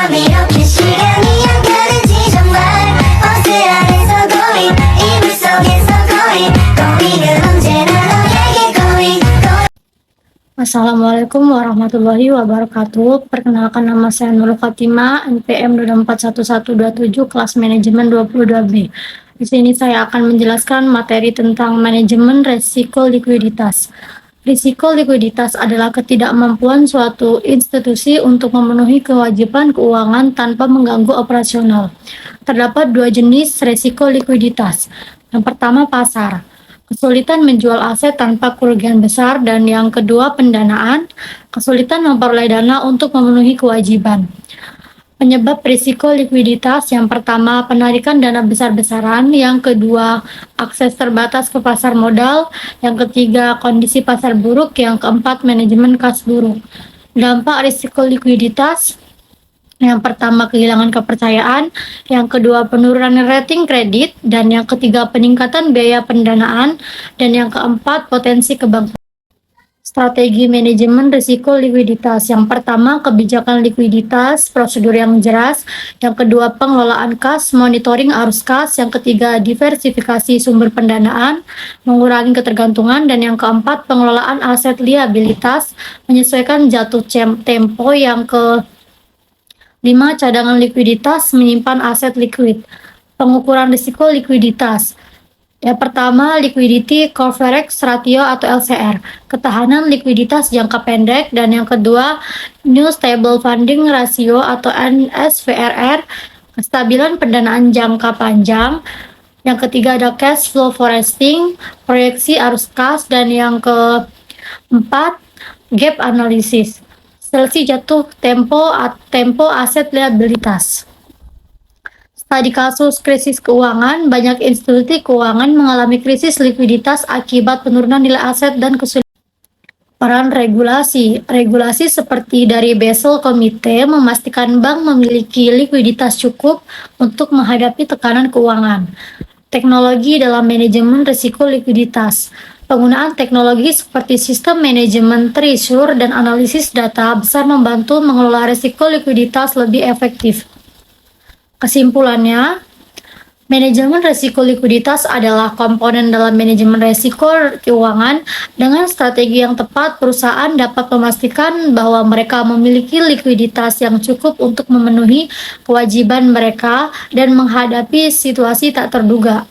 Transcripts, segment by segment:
이렇게 시간이 안 가는지 정말 버스 안에서 고민 이불 속에서 고민 고민은 언제나 너에게 고민 Assalamualaikum warahmatullahi wabarakatuh. Perkenalkan, nama saya Nurul Fatimah, NPM 241127, kelas manajemen 22B. Di sini saya akan menjelaskan materi tentang manajemen risiko likuiditas. Risiko likuiditas adalah ketidakmampuan suatu institusi untuk memenuhi kewajiban keuangan tanpa mengganggu operasional. Terdapat dua jenis risiko likuiditas. Yang pertama, pasar. Kesulitan menjual aset tanpa kerugian besar, dan yang kedua, pendanaan, kesulitan memperoleh dana untuk memenuhi kewajiban. Penyebab risiko likuiditas: yang pertama, penarikan dana besar-besaran; yang kedua, akses terbatas ke pasar modal; yang ketiga, kondisi pasar buruk; yang keempat, manajemen kas buruk. Dampak risiko likuiditas: yang pertama, kehilangan kepercayaan; yang kedua, penurunan rating kredit; dan yang ketiga, peningkatan biaya pendanaan; dan yang keempat, potensi kebangkrutan. Strategi manajemen risiko likuiditas: yang pertama, kebijakan likuiditas, prosedur yang jelas; yang kedua, pengelolaan kas, monitoring arus kas; yang ketiga, diversifikasi sumber pendanaan, mengurangi ketergantungan; dan yang keempat, pengelolaan aset liabilitas, menyesuaikan jatuh tempo; yang ke 5. Cadangan likuiditas, menyimpan aset likuid. Pengukuran risiko likuiditas: yang pertama, liquidity coverage ratio atau LCR, ketahanan likuiditas jangka pendek; dan yang kedua, new stable funding ratio atau NSFR, kestabilan pendanaan jangka panjang; yang ketiga ada cash flow forecasting, proyeksi arus kas; dan yang keempat, gap analysis, seleksi jatuh tempo aset liabilitas. Studi kasus krisis keuangan: banyak institusi keuangan mengalami krisis likuiditas akibat penurunan nilai aset dan kesulitan. Peran regulasi seperti dari Basel Committee memastikan bank memiliki likuiditas cukup untuk menghadapi tekanan keuangan. Teknologi dalam manajemen risiko likuiditas: penggunaan teknologi seperti sistem manajemen treasure dan analisis data besar membantu mengelola risiko likuiditas lebih efektif. Kesimpulannya, manajemen risiko likuiditas adalah komponen dalam manajemen risiko keuangan. Dengan strategi yang tepat, perusahaan dapat memastikan bahwa mereka memiliki likuiditas yang cukup untuk memenuhi kewajiban mereka dan menghadapi situasi tak terduga.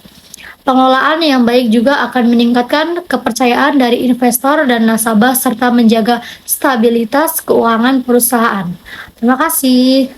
Pengelolaan yang baik juga akan meningkatkan kepercayaan dari investor dan nasabah serta menjaga stabilitas keuangan perusahaan. Terima kasih.